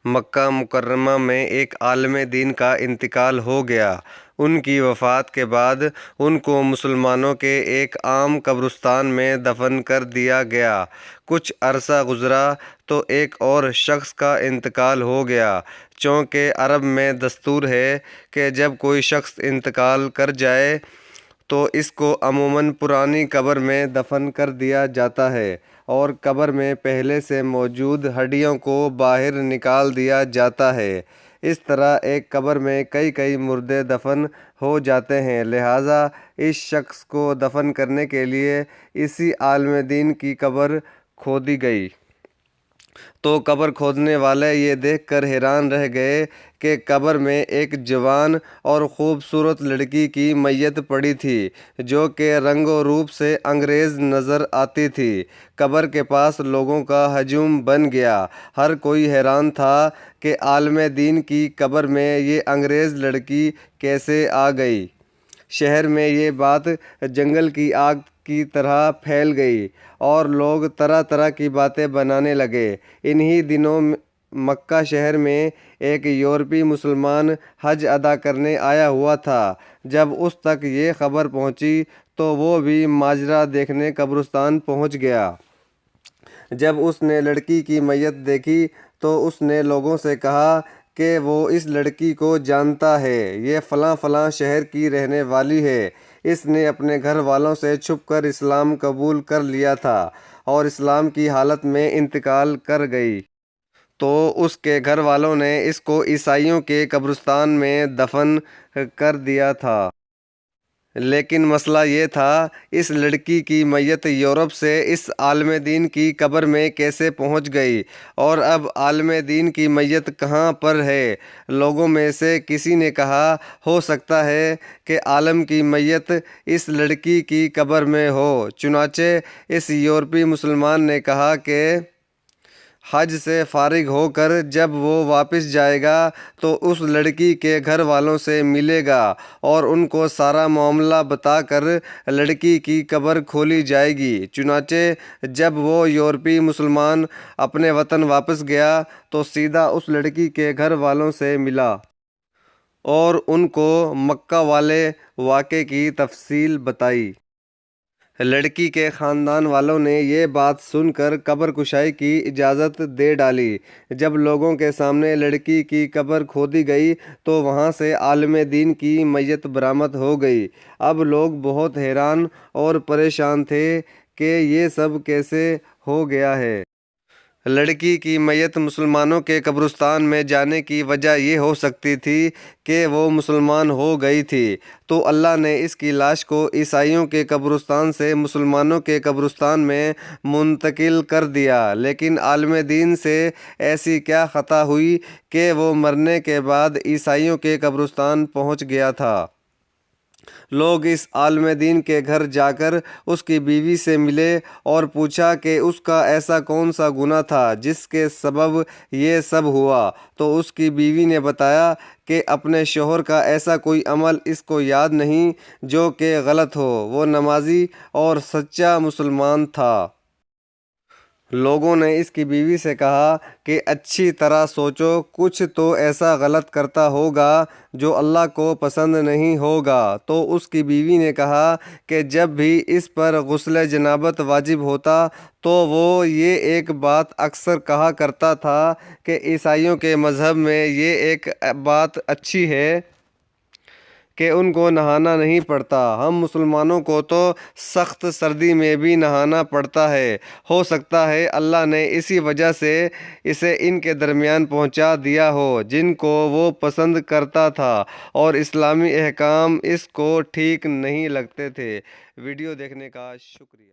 مکہ مکرمہ میں ایک عالم دین کا انتقال ہو گیا۔ ان کی وفات کے بعد ان کو مسلمانوں کے ایک عام قبرستان میں دفن کر دیا گیا۔ کچھ عرصہ گزرا تو ایک اور شخص کا انتقال ہو گیا۔ چونکہ عرب میں دستور ہے کہ جب کوئی شخص انتقال کر جائے تو اس کو عموماً پرانی قبر میں دفن کر دیا جاتا ہے اور قبر میں پہلے سے موجود ہڈیوں کو باہر نکال دیا جاتا ہے۔ اس طرح ایک قبر میں کئی مردے دفن ہو جاتے ہیں، لہٰذا اس شخص کو دفن کرنے کے لیے اسی عالم دین کی قبر کھودی گئی۔ تو قبر کھودنے والے یہ دیکھ کر حیران رہ گئے کہ قبر میں ایک جوان اور خوبصورت لڑکی کی میت پڑی تھی جو کہ رنگ و روپ سے انگریز نظر آتی تھی۔ قبر کے پاس لوگوں کا ہجوم بن گیا۔ ہر کوئی حیران تھا کہ عالم دین کی قبر میں یہ انگریز لڑکی کیسے آ گئی۔ شہر میں یہ بات جنگل کی آگ کی طرح پھیل گئی اور لوگ طرح طرح کی باتیں بنانے لگے۔ انہی دنوں مکہ شہر میں ایک یورپی مسلمان حج ادا کرنے آیا ہوا تھا۔ جب اس تک یہ خبر پہنچی تو وہ بھی ماجرا دیکھنے قبرستان پہنچ گیا۔ جب اس نے لڑکی کی میت دیکھی تو اس نے لوگوں سے کہا کہ وہ اس لڑکی کو جانتا ہے، یہ فلاں فلاں شہر کی رہنے والی ہے۔ اس نے اپنے گھر والوں سے چھپ کر اسلام قبول کر لیا تھا اور اسلام کی حالت میں انتقال کر گئی۔ تو اس کے گھر والوں نے اس کو عیسائیوں کے قبرستان میں دفن کر دیا تھا۔ لیکن مسئلہ یہ تھا، اس لڑکی کی میت یورپ سے اس عالم دین کی قبر میں کیسے پہنچ گئی اور اب عالم دین کی میت کہاں پر ہے؟ لوگوں میں سے کسی نے کہا، ہو سکتا ہے کہ عالم کی میت اس لڑکی کی قبر میں ہو۔ چنانچہ اس یورپی مسلمان نے کہا کہ حج سے فارغ ہو کر جب وہ واپس جائے گا تو اس لڑکی کے گھر والوں سے ملے گا اور ان کو سارا معاملہ بتا کر لڑکی کی قبر کھولی جائے گی۔ چنانچہ جب وہ یورپی مسلمان اپنے وطن واپس گیا تو سیدھا اس لڑکی کے گھر والوں سے ملا اور ان کو مکہ والے واقعے کی تفصیل بتائی۔ لڑکی کے خاندان والوں نے یہ بات سن کر قبر کشائی کی اجازت دے ڈالی۔ جب لوگوں کے سامنے لڑکی کی قبر کھودی گئی تو وہاں سے عالم دین کی میت برآمد ہو گئی۔ اب لوگ بہت حیران اور پریشان تھے کہ یہ سب کیسے ہو گیا ہے۔ لڑکی کی میت مسلمانوں کے قبرستان میں جانے کی وجہ یہ ہو سکتی تھی کہ وہ مسلمان ہو گئی تھی، تو اللہ نے اس کی لاش کو عیسائیوں کے قبرستان سے مسلمانوں کے قبرستان میں منتقل کر دیا۔ لیکن عالم دین سے ایسی کیا خطا ہوئی کہ وہ مرنے کے بعد عیسائیوں کے قبرستان پہنچ گیا تھا؟ لوگ اس عالم دین کے گھر جا کر اس کی بیوی سے ملے اور پوچھا کہ اس کا ایسا کون سا گناہ تھا جس کے سبب یہ سب ہوا؟ تو اس کی بیوی نے بتایا کہ اپنے شوہر کا ایسا کوئی عمل اس کو یاد نہیں جو کہ غلط ہو، وہ نمازی اور سچا مسلمان تھا۔ لوگوں نے اس کی بیوی سے کہا کہ اچھی طرح سوچو، کچھ تو ایسا غلط کرتا ہوگا جو اللہ کو پسند نہیں ہوگا۔ تو اس کی بیوی نے کہا کہ جب بھی اس پر غسل جنابت واجب ہوتا تو وہ یہ ایک بات اکثر کہا کرتا تھا کہ عیسائیوں کے مذہب میں یہ ایک بات اچھی ہے کہ ان کو نہانا نہیں پڑتا، ہم مسلمانوں کو تو سخت سردی میں بھی نہانا پڑتا ہے۔ ہو سکتا ہے اللہ نے اسی وجہ سے اسے ان کے درمیان پہنچا دیا ہو جن کو وہ پسند کرتا تھا اور اسلامی احکام اس کو ٹھیک نہیں لگتے تھے۔ ویڈیو دیکھنے کا شکریہ۔